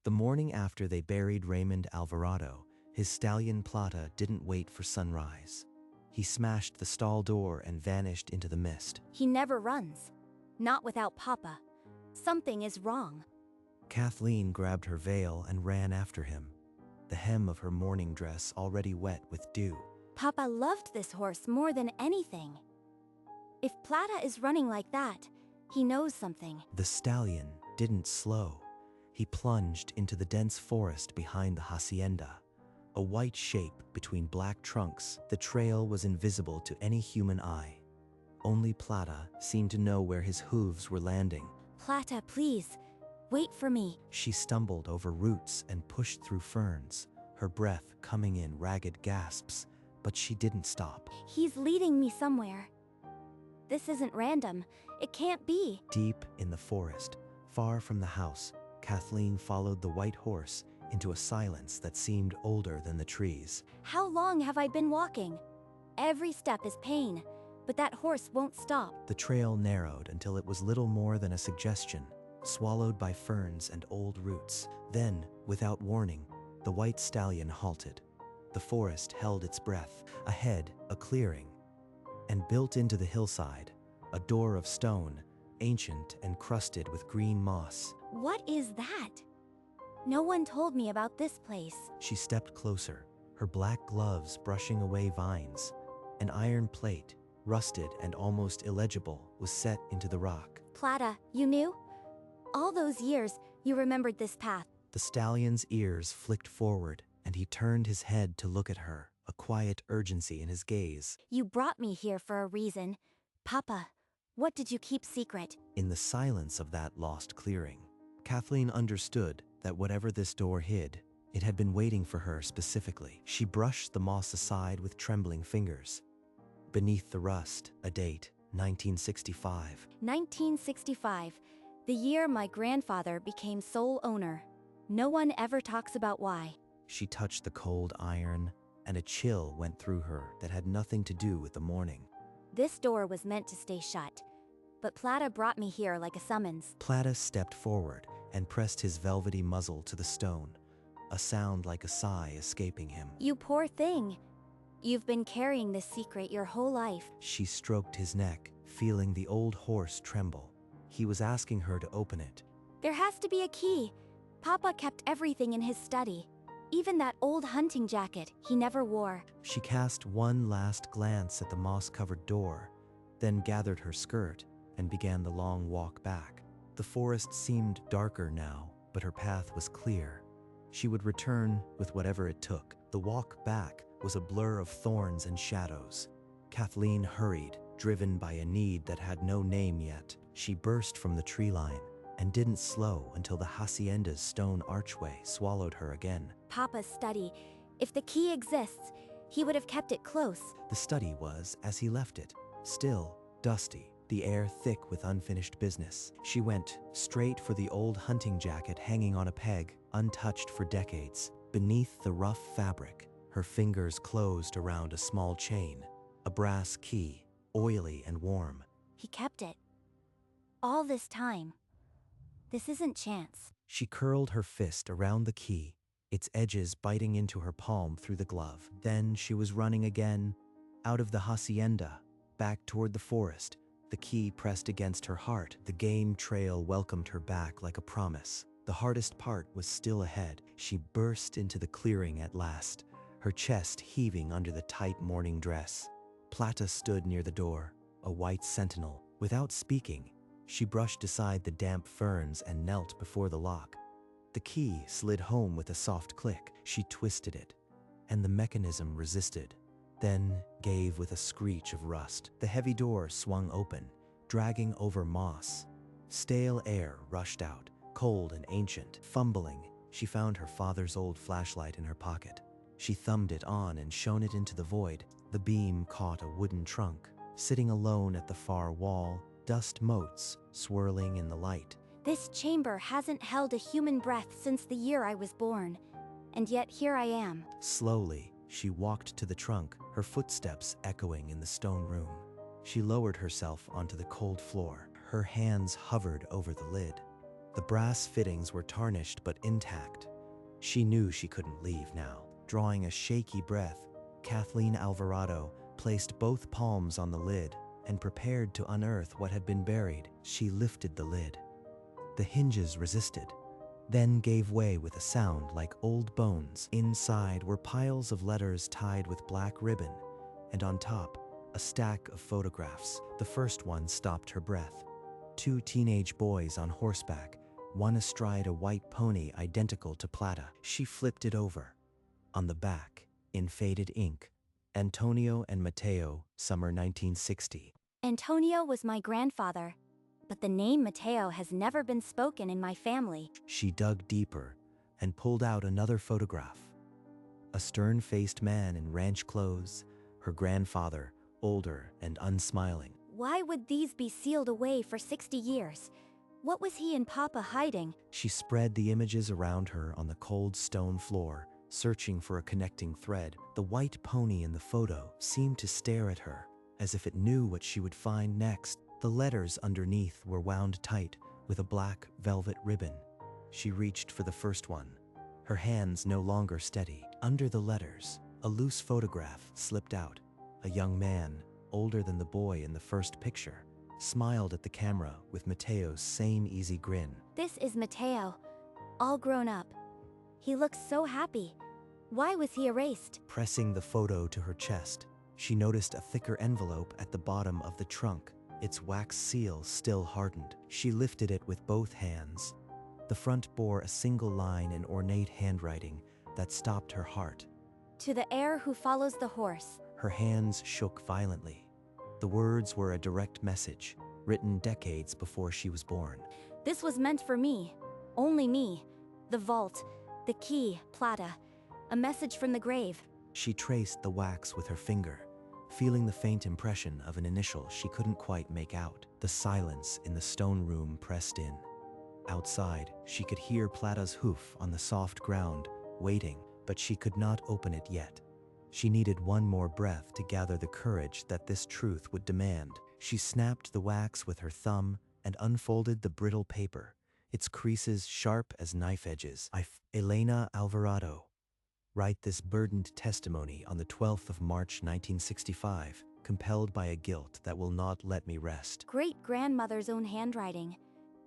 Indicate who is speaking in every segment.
Speaker 1: The morning after they buried Raymond Alvarado, his stallion Plata didn't wait for sunrise. He smashed the stall door and vanished into the mist.
Speaker 2: He never runs. Not without Papa. Something is wrong.
Speaker 1: Kathleen grabbed her veil and ran after him, the hem of her morning dress already wet with dew.
Speaker 2: Papa loved this horse more than anything. If Plata is running like that, he knows something.
Speaker 1: The stallion didn't slow. He plunged into the dense forest behind the hacienda. A white shape between black trunks, the trail was invisible to any human eye. Only Plata seemed to know where his hooves were landing.
Speaker 2: Plata, please, wait for me.
Speaker 1: She stumbled over roots and pushed through ferns, her breath coming in ragged gasps, but she didn't stop.
Speaker 2: He's leading me somewhere. This isn't random. It can't be.
Speaker 1: Deep in the forest, far from the house, Kathleen followed the white horse into a silence that seemed older than the trees.
Speaker 2: How long have I been walking? Every step is pain, but that horse won't stop.
Speaker 1: The trail narrowed until it was little more than a suggestion, swallowed by ferns and old roots. Then, without warning, the white stallion halted. The forest held its breath. Ahead, a clearing. And built into the hillside, a door of stone, ancient and crusted with green moss.
Speaker 2: What is that? No one told me about this place.
Speaker 1: She stepped closer, her black gloves brushing away vines. An iron plate, rusted and almost illegible, was set into the rock.
Speaker 2: Plata, you knew? All those years, you remembered this path.
Speaker 1: The stallion's ears flicked forward, and he turned his head to look at her, a quiet urgency in his gaze.
Speaker 2: You brought me here for a reason. Papa, what did you keep secret?
Speaker 1: In the silence of that lost clearing, Kathleen understood that whatever this door hid, it had been waiting for her specifically. She brushed the moss aside with trembling fingers. Beneath the rust, a date, 1965.
Speaker 2: 1965, the year my grandfather became sole owner. No one ever talks about why.
Speaker 1: She touched the cold iron, and a chill went through her that had nothing to do with the morning.
Speaker 2: This door was meant to stay shut, but Plata brought me here like a summons.
Speaker 1: Plata stepped forward and pressed his velvety muzzle to the stone, a sound like a sigh escaping him.
Speaker 2: You poor thing. You've been carrying this secret your whole life.
Speaker 1: She stroked his neck, feeling the old horse tremble. He was asking her to open it.
Speaker 2: There has to be a key. Papa kept everything in his study. Even that old hunting jacket he never wore.
Speaker 1: She cast one last glance at the moss-covered door, then gathered her skirt and began the long walk back. The forest seemed darker now, but her path was clear. She would return with whatever it took. The walk back was a blur of thorns and shadows. Kathleen hurried, driven by a need that had no name yet. She burst from the tree line and didn't slow until the hacienda's stone archway swallowed her again.
Speaker 2: Papa's study. If the key exists, he would have kept it close.
Speaker 1: The study was as he left it, still, dusty, the air thick with unfinished business. She went straight for the old hunting jacket hanging on a peg, untouched for decades. Beneath the rough fabric, her fingers closed around a small chain, a brass key, oily and warm.
Speaker 2: He kept it. All this time. This isn't chance.
Speaker 1: She curled her fist around the key, its edges biting into her palm through the glove. Then she was running again, out of the hacienda, back toward the forest, the key pressed against her heart. The game trail welcomed her back like a promise. The hardest part was still ahead. She burst into the clearing at last, her chest heaving under the tight morning dress. Plata stood near the door, a white sentinel. Without speaking, she brushed aside the damp ferns and knelt before the lock. The key slid home with a soft click. She twisted it, and the mechanism resisted, then gave with a screech of rust. The heavy door swung open, dragging over moss. Stale air rushed out, cold and ancient. Fumbling, she found her father's old flashlight in her pocket. She thumbed it on and shone it into the void. The beam caught a wooden trunk. Sitting alone at the far wall, dust motes swirling in the light.
Speaker 2: This chamber hasn't held a human breath since the year I was born, and yet here I am.
Speaker 1: Slowly, she walked to the trunk, her footsteps echoing in the stone room. She lowered herself onto the cold floor. Her hands hovered over the lid. The brass fittings were tarnished but intact. She knew she couldn't leave now. Drawing a shaky breath, Kathleen Alvarado placed both palms on the lid and prepared to unearth what had been buried. She lifted the lid. The hinges resisted, then gave way with a sound like old bones. Inside were piles of letters tied with black ribbon, and on top, a stack of photographs. The first one stopped her breath. 2 teenage boys on horseback, one astride a white pony identical to Plata. She flipped it over. On the back, in faded ink, Antonio and Mateo, summer 1960.
Speaker 2: Antonio was my grandfather, but the name Mateo has never been spoken in my family.
Speaker 1: She dug deeper and pulled out another photograph. A stern-faced man in ranch clothes, her grandfather, older and unsmiling.
Speaker 2: Why would these be sealed away for 60 years? What was he and Papa hiding?
Speaker 1: She spread the images around her on the cold stone floor, searching for a connecting thread. The white pony in the photo seemed to stare at her, as if it knew what she would find next. The letters underneath were wound tight with a black velvet ribbon. She reached for the first one, her hands no longer steady. Under the letters, a loose photograph slipped out. A young man, older than the boy in the first picture, smiled at the camera with Mateo's same easy grin.
Speaker 2: This is Mateo, all grown up. He looks so happy. Why was he erased?
Speaker 1: Pressing the photo to her chest, she noticed a thicker envelope at the bottom of the trunk, its wax seal still hardened. She lifted it with both hands. The front bore a single line in ornate handwriting that stopped her heart.
Speaker 2: To the heir who follows the horse.
Speaker 1: Her hands shook violently. The words were a direct message, written decades before she was born.
Speaker 2: This was meant for me. Only me. The vault. The key. Plata. A message from the grave.
Speaker 1: She traced the wax with her finger, feeling the faint impression of an initial she couldn't quite make out. The silence in the stone room pressed in. Outside, she could hear Plata's hoof on the soft ground, waiting, but she could not open it yet. She needed one more breath to gather the courage that this truth would demand. She snapped the wax with her thumb and unfolded the brittle paper, its creases sharp as knife edges. Elena Alvarado. Write this burdened testimony on the 12th of March 1965, compelled by a guilt that will not let me rest.
Speaker 2: Great-grandmother's own handwriting.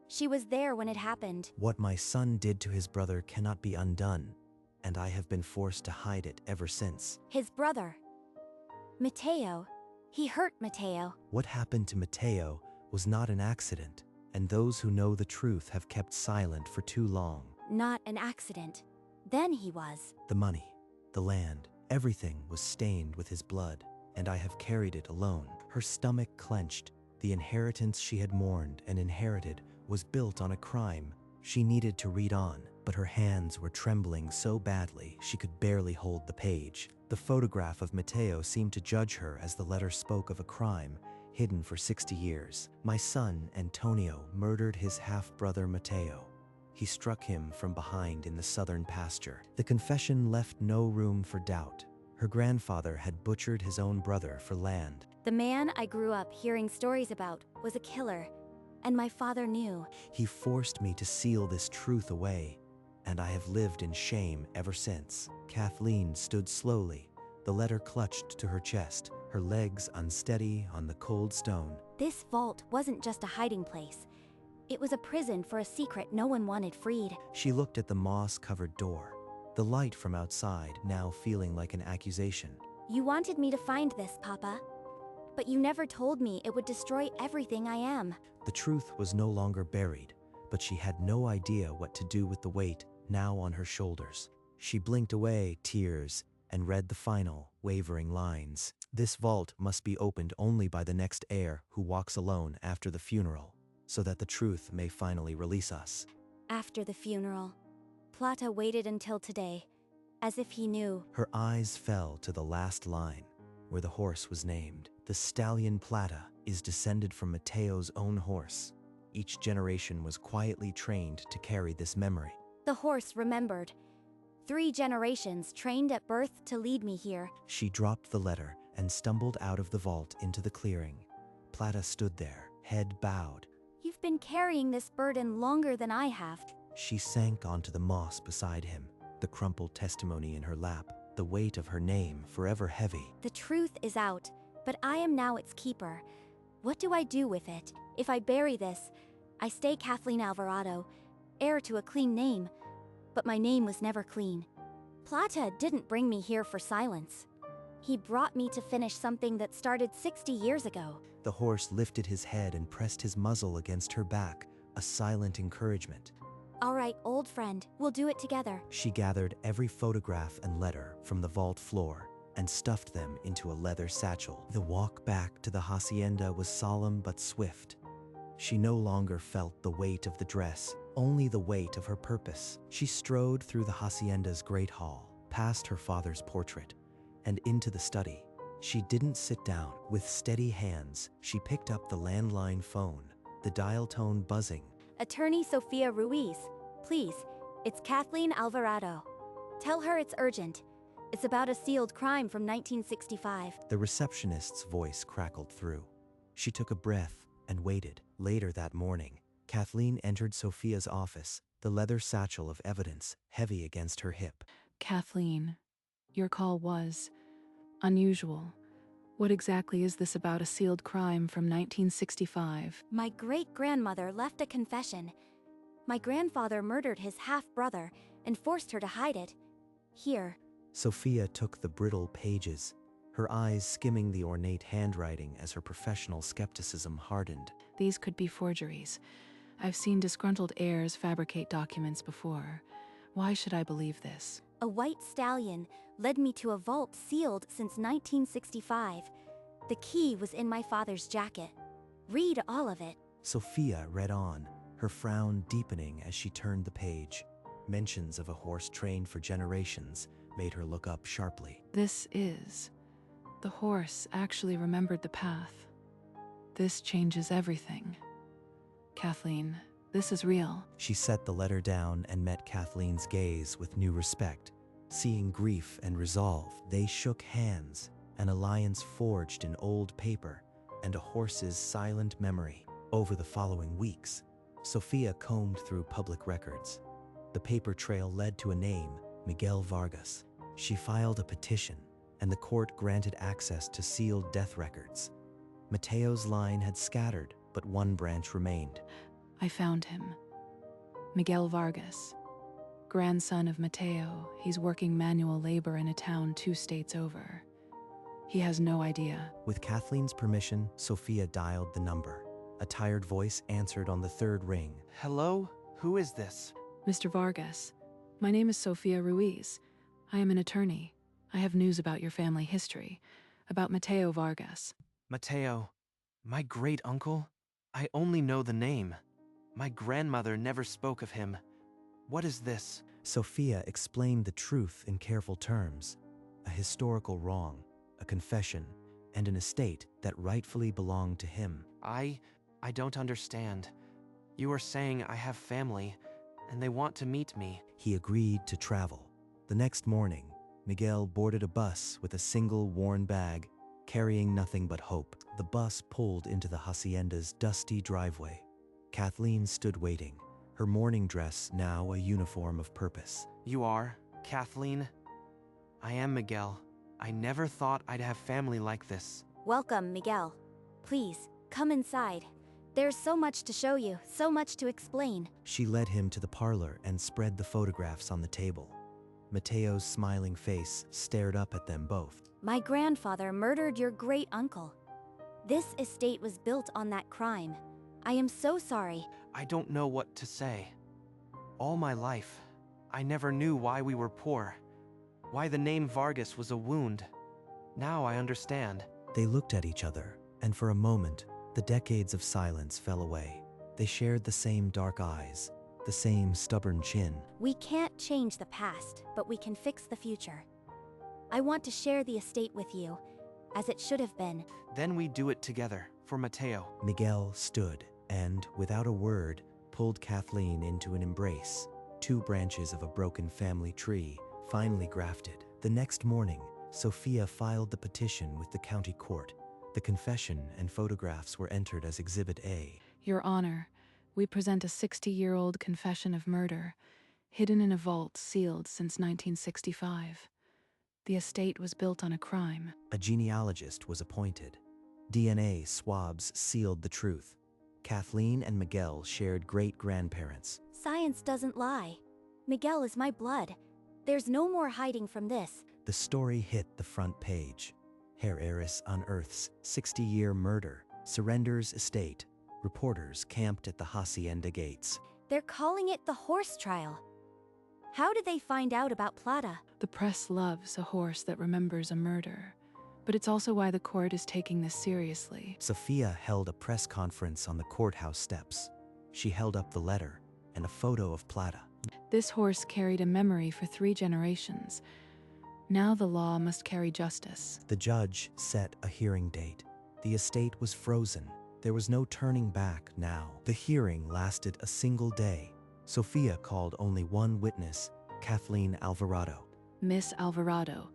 Speaker 2: She was there when it happened.
Speaker 1: What my son did to his brother cannot be undone, and I have been forced to hide it ever since.
Speaker 2: His brother. Mateo. He hurt Mateo.
Speaker 1: What happened to Mateo was not an accident, and those who know the truth have kept silent for too long.
Speaker 2: Not an accident. Then he was.
Speaker 1: The money, the land, everything was stained with his blood, and I have carried it alone. Her stomach clenched. The inheritance she had mourned and inherited was built on a crime. She needed to read on, but her hands were trembling so badly she could barely hold the page. The photograph of Mateo seemed to judge her as the letter spoke of a crime hidden for 60 years. My son, Antonio, murdered his half-brother Mateo. He struck him from behind in the southern pasture. The confession left no room for doubt. Her grandfather had butchered his own brother for land.
Speaker 2: The man I grew up hearing stories about was a killer, and my father knew.
Speaker 1: He forced me to seal this truth away, and I have lived in shame ever since. Kathleen stood slowly, the letter clutched to her chest, her legs unsteady on the cold stone.
Speaker 2: This vault wasn't just a hiding place. It was a prison for a secret no one wanted freed.
Speaker 1: She looked at the moss-covered door, the light from outside now feeling like an accusation.
Speaker 2: You wanted me to find this, Papa. But you never told me it would destroy everything I am.
Speaker 1: The truth was no longer buried, but she had no idea what to do with the weight now on her shoulders. She blinked away tears and read the final, wavering lines. This vault must be opened only by the next heir who walks alone after the funeral, so that the truth may finally release us.
Speaker 2: After the funeral, Plata waited until today, as if he knew.
Speaker 1: Her eyes fell to the last line, where the horse was named. The stallion Plata is descended from Mateo's own horse. Each generation was quietly trained to carry this memory.
Speaker 2: The horse remembered. 3 generations trained at birth to lead me here.
Speaker 1: She dropped the letter and stumbled out of the vault into the clearing. Plata stood there, head bowed.
Speaker 2: You've been carrying this burden longer than I have.
Speaker 1: She sank onto the moss beside him, the crumpled testimony in her lap, the weight of her name forever heavy.
Speaker 2: The truth is out, but I am now its keeper. What do I do with it? If I bury this, I stay Kathleen Alvarado, heir to a clean name. But my name was never clean. Plata didn't bring me here for silence. He brought me to finish something that started 60 years ago.
Speaker 1: The horse lifted his head and pressed his muzzle against her back, a silent encouragement.
Speaker 2: All right, old friend, we'll do it together.
Speaker 1: She gathered every photograph and letter from the vault floor and stuffed them into a leather satchel. The walk back to the hacienda was solemn but swift. She no longer felt the weight of the dress, only the weight of her purpose. She strode through the hacienda's great hall, past her father's portrait, and into the study. She didn't sit down. With steady hands, she picked up the landline phone, the dial tone buzzing.
Speaker 2: Attorney Sofia Ruiz, please, it's Kathleen Alvarado. Tell her it's urgent. It's about a sealed crime from 1965.
Speaker 1: The receptionist's voice crackled through. She took a breath and waited. Later that morning, Kathleen entered Sophia's office, the leather satchel of evidence heavy against her hip.
Speaker 3: Kathleen, your call was unusual. What exactly is this about a sealed crime from 1965?
Speaker 2: My great-grandmother left a confession. My grandfather murdered his half-brother and forced her to hide it. Here.
Speaker 1: Sophia took the brittle pages, her eyes skimming the ornate handwriting as her professional skepticism hardened.
Speaker 3: These could be forgeries. I've seen disgruntled heirs fabricate documents before. Why should I believe this?
Speaker 2: A white stallion led me to a vault sealed since 1965. The key was in my father's jacket. Read all of it.
Speaker 1: Sophia read on, her frown deepening as she turned the page. Mentions of a horse trained for generations made her look up sharply.
Speaker 3: This is... The horse actually remembered the path. This changes everything. Kathleen, this is real.
Speaker 1: She set the letter down and met Kathleen's gaze with new respect. Seeing grief and resolve, they shook hands, an alliance forged in old paper and a horse's silent memory. Over the following weeks, Sophia combed through public records. The paper trail led to a name, Miguel Vargas. She filed a petition, and the court granted access to sealed death records. Mateo's line had scattered, but one branch remained.
Speaker 3: I found him. Miguel Vargas. Grandson of Mateo, he's working manual labor in a town 2 states over. He has no idea.
Speaker 1: With Kathleen's permission, Sophia dialed the number. A tired voice answered on the 3rd ring.
Speaker 4: Hello? Who is this?
Speaker 3: Mr. Vargas, my name is Sofia Ruiz. I am an attorney. I have news about your family history, about Mateo Vargas.
Speaker 4: Mateo. My great-uncle? I only know the name. My grandmother never spoke of him. What is this?
Speaker 1: Sophia explained the truth in careful terms. A historical wrong, a confession, and an estate that rightfully belonged to him.
Speaker 4: I don't understand. You are saying I have family, and they want to meet me.
Speaker 1: He agreed to travel. The next morning, Miguel boarded a bus with a single worn bag, carrying nothing but hope. The bus pulled into the hacienda's dusty driveway. Kathleen stood waiting, her mourning dress now a uniform of purpose.
Speaker 4: You are, Kathleen? I am Miguel. I never thought I'd have family like this.
Speaker 2: Welcome, Miguel. Please, come inside. There's so much to show you, so much to explain.
Speaker 1: She led him to the parlor and spread the photographs on the table. Mateo's smiling face stared up at them both.
Speaker 2: My grandfather murdered your great-uncle. This estate was built on that crime. I am so sorry.
Speaker 4: I don't know what to say. All my life, I never knew why we were poor. Why the name Vargas was a wound. Now I understand.
Speaker 1: They looked at each other, and for a moment, the decades of silence fell away. They shared the same dark eyes, the same stubborn chin.
Speaker 2: We can't change the past, but we can fix the future. I want to share the estate with you, as it should have been.
Speaker 4: Then we do it together, for Mateo.
Speaker 1: Miguel stood and, without a word, pulled Kathleen into an embrace. 2 branches of a broken family tree, finely grafted. The next morning, Sophia filed the petition with the county court. The confession and photographs were entered as Exhibit A.
Speaker 3: Your Honor, We present a 60-year-old confession of murder, hidden in a vault sealed since 1965. The estate was built on a crime.
Speaker 1: A genealogist was appointed. DNA swabs sealed the truth. Kathleen and Miguel shared great-grandparents.
Speaker 2: Science doesn't lie. Miguel is my blood. There's no more hiding from this.
Speaker 1: The story hit the front page. Hair heiress unearths 60-year murder, surrenders estate. Reporters camped at the hacienda gates.
Speaker 2: They're calling it the horse trial. How did they find out about Plata?
Speaker 3: The press loves a horse that remembers a murder, but it's also why the court is taking this seriously.
Speaker 1: Sophia held a press conference on the courthouse steps. She held up the letter and a photo of Plata.
Speaker 3: This horse carried a memory for 3 generations. Now the law must carry justice.
Speaker 1: The judge set a hearing date. The estate was frozen. There was no turning back now. The hearing lasted a single day. Sophia called only one witness, Kathleen Alvarado.
Speaker 3: Miss Alvarado,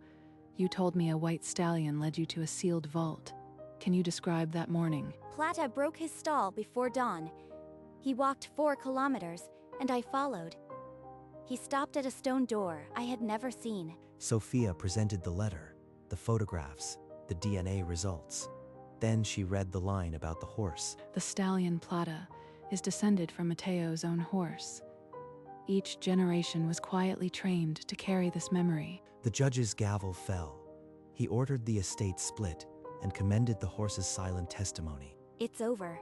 Speaker 3: you told me a white stallion led you to a sealed vault. Can you describe that morning?
Speaker 2: Plata broke his stall before dawn. He walked 4 kilometers, and I followed. He stopped at a stone door I had never seen.
Speaker 1: Sophia presented the letter, the photographs, the DNA results. Then she read the line about the horse.
Speaker 3: The stallion Plata is descended from Mateo's own horse. Each generation was quietly trained to carry this memory.
Speaker 1: The judge's gavel fell. He ordered the estate split and commended the horse's silent testimony.
Speaker 2: It's over.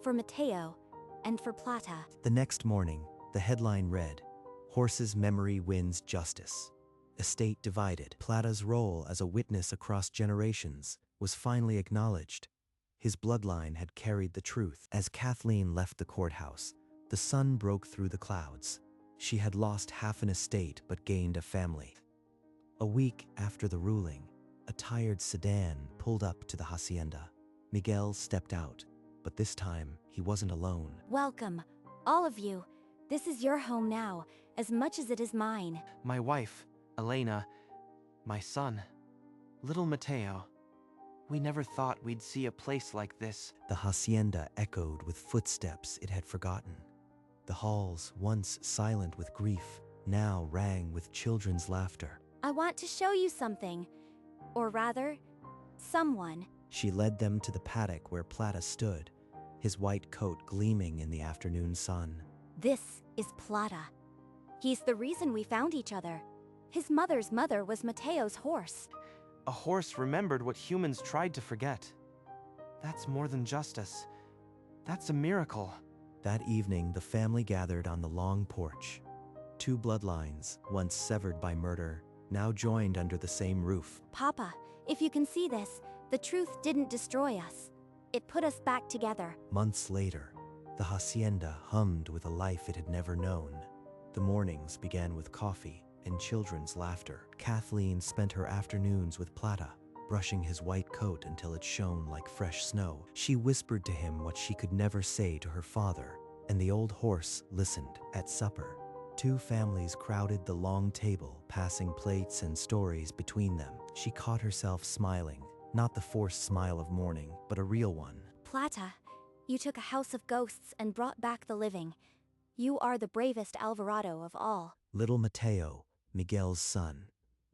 Speaker 2: For Mateo and for Plata.
Speaker 1: The next morning, the headline read, "Horse's memory wins justice." Estate divided. Plata's role as a witness across generations was finally acknowledged. His bloodline had carried the truth. As Kathleen left the courthouse, the sun broke through the clouds. She had lost half an estate but gained a family. A week after the ruling, a tired sedan pulled up to the hacienda. Miguel stepped out, but this time he wasn't alone.
Speaker 2: Welcome, all of you. This is your home now, as much as it is mine.
Speaker 4: My wife, Elena, my son, little Mateo. We never thought we'd see a place like this.
Speaker 1: The hacienda echoed with footsteps it had forgotten. The halls, once silent with grief, now rang with children's laughter.
Speaker 2: I want to show you something. Or rather, someone.
Speaker 1: She led them to the paddock where Plata stood, his white coat gleaming in the afternoon sun.
Speaker 2: This is Plata. He's the reason we found each other. His mother's mother was Mateo's horse.
Speaker 4: A horse remembered what humans tried to forget. That's more than justice. That's a miracle.
Speaker 1: That evening, the family gathered on the long porch. 2 bloodlines, once severed by murder, now joined under the same roof.
Speaker 2: Papa, if you can see this, the truth didn't destroy us. It put us back together.
Speaker 1: Months later, the hacienda hummed with a life it had never known. The mornings began with coffee and children's laughter. Kathleen spent her afternoons with Plata, brushing his white coat until it shone like fresh snow. She whispered to him what she could never say to her father, and the old horse listened. At supper, 2 families crowded the long table, passing plates and stories between them. She caught herself smiling, not the forced smile of mourning, but a real one.
Speaker 2: Plata, you took a house of ghosts and brought back the living. You are the bravest Alvarado of all.
Speaker 1: Little Mateo, Miguel's son,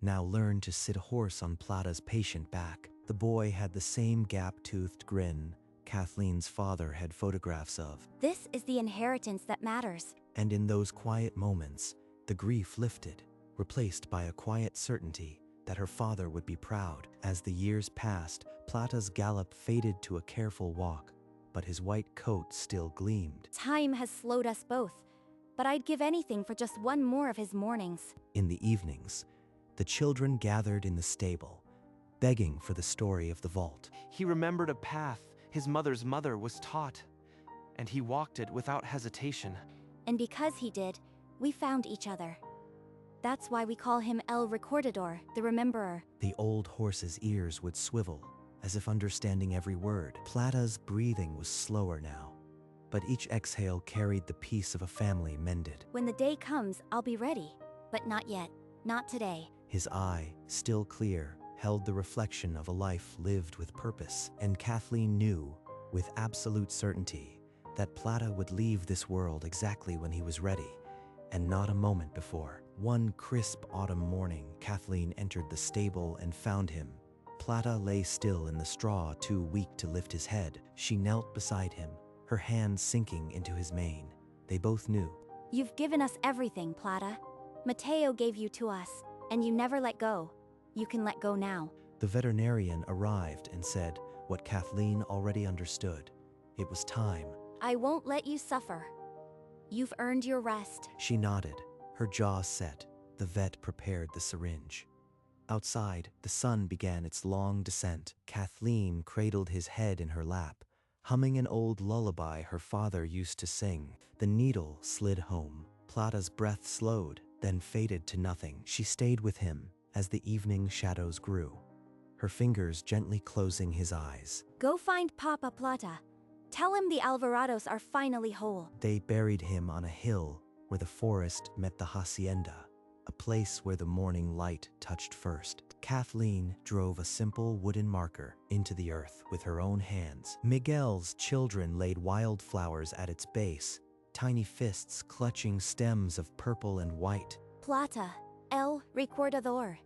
Speaker 1: now learned to sit a horse on Plata's patient back. The boy had the same gap-toothed grin Kathleen's father had photographs of.
Speaker 2: This is the inheritance that matters.
Speaker 1: And in those quiet moments, the grief lifted, replaced by a quiet certainty that her father would be proud. As the years passed, Plata's gallop faded to a careful walk, but his white coat still gleamed.
Speaker 2: Time has slowed us both, but I'd give anything for just one more of his mornings.
Speaker 1: In the evenings, the children gathered in the stable, begging for the story of the vault.
Speaker 4: He remembered a path his mother's mother was taught, and he walked it without hesitation.
Speaker 2: And because he did, we found each other. That's why we call him El Recordador, the Rememberer.
Speaker 1: The old horse's ears would swivel, as if understanding every word. Plata's breathing was slower now, but each exhale carried the peace of a family mended.
Speaker 2: When the day comes, I'll be ready. But not yet. Not today.
Speaker 1: His eye, still clear, held the reflection of a life lived with purpose, and Kathleen knew, with absolute certainty, that Plata would leave this world exactly when he was ready, and not a moment before. One crisp autumn morning, Kathleen entered the stable and found him. Plata lay still in the straw, too weak to lift his head. She knelt beside him, her hand sinking into his mane. They both knew.
Speaker 2: You've given us everything, Plata. Mateo gave you to us, and you never let go. You can let go now.
Speaker 1: The veterinarian arrived and said what Kathleen already understood. It was time.
Speaker 2: I won't let you suffer. You've earned your rest.
Speaker 1: She nodded, her jaw set. The vet prepared the syringe. Outside, the sun began its long descent. Kathleen cradled his head in her lap, humming an old lullaby her father used to sing. The needle slid home. Plata's breath slowed, then faded to nothing. She stayed with him as the evening shadows grew, her fingers gently closing his eyes.
Speaker 2: Go find Papa Plata. Tell him the Alvarados are finally whole.
Speaker 1: They buried him on a hill where the forest met the hacienda, a place where the morning light touched first. Kathleen drove a simple wooden marker into the earth with her own hands. Miguel's children laid wildflowers at its base, tiny fists clutching stems of purple and white.
Speaker 2: Plata, el recordador.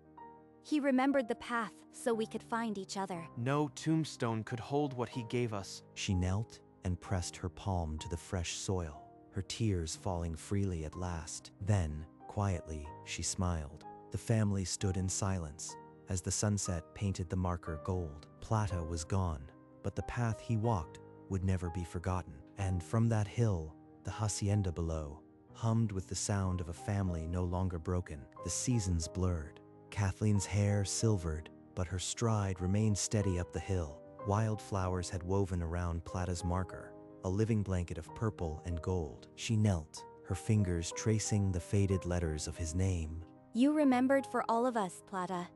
Speaker 2: He remembered the path so we could find each other.
Speaker 4: No tombstone could hold what he gave us.
Speaker 1: She knelt and pressed her palm to the fresh soil, her tears falling freely at last. Then, quietly, she smiled. The family stood in silence as the sunset painted the marker gold. Plata was gone, but the path he walked would never be forgotten. And from that hill, the hacienda below hummed with the sound of a family no longer broken. The seasons blurred. Kathleen's hair silvered, but her stride remained steady up the hill. Wildflowers had woven around Plata's marker, a living blanket of purple and gold. She knelt, her fingers tracing the faded letters of his name.
Speaker 2: You remembered for all of us, Plata.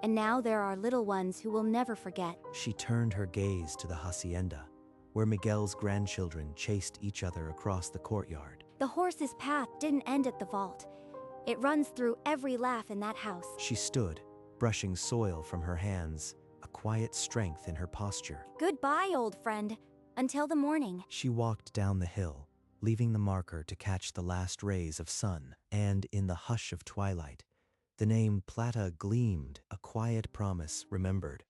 Speaker 2: And now there are little ones who will never forget.
Speaker 1: She turned her gaze to the hacienda, where Miguel's grandchildren chased each other across the courtyard.
Speaker 2: The horse's path didn't end at the vault. It runs through every laugh in that house.
Speaker 1: She stood, brushing soil from her hands, a quiet strength in her posture.
Speaker 2: Goodbye, old friend. Until the morning.
Speaker 1: She walked down the hill, leaving the marker to catch the last rays of sun. And in the hush of twilight, the name Plata gleamed, a quiet promise remembered.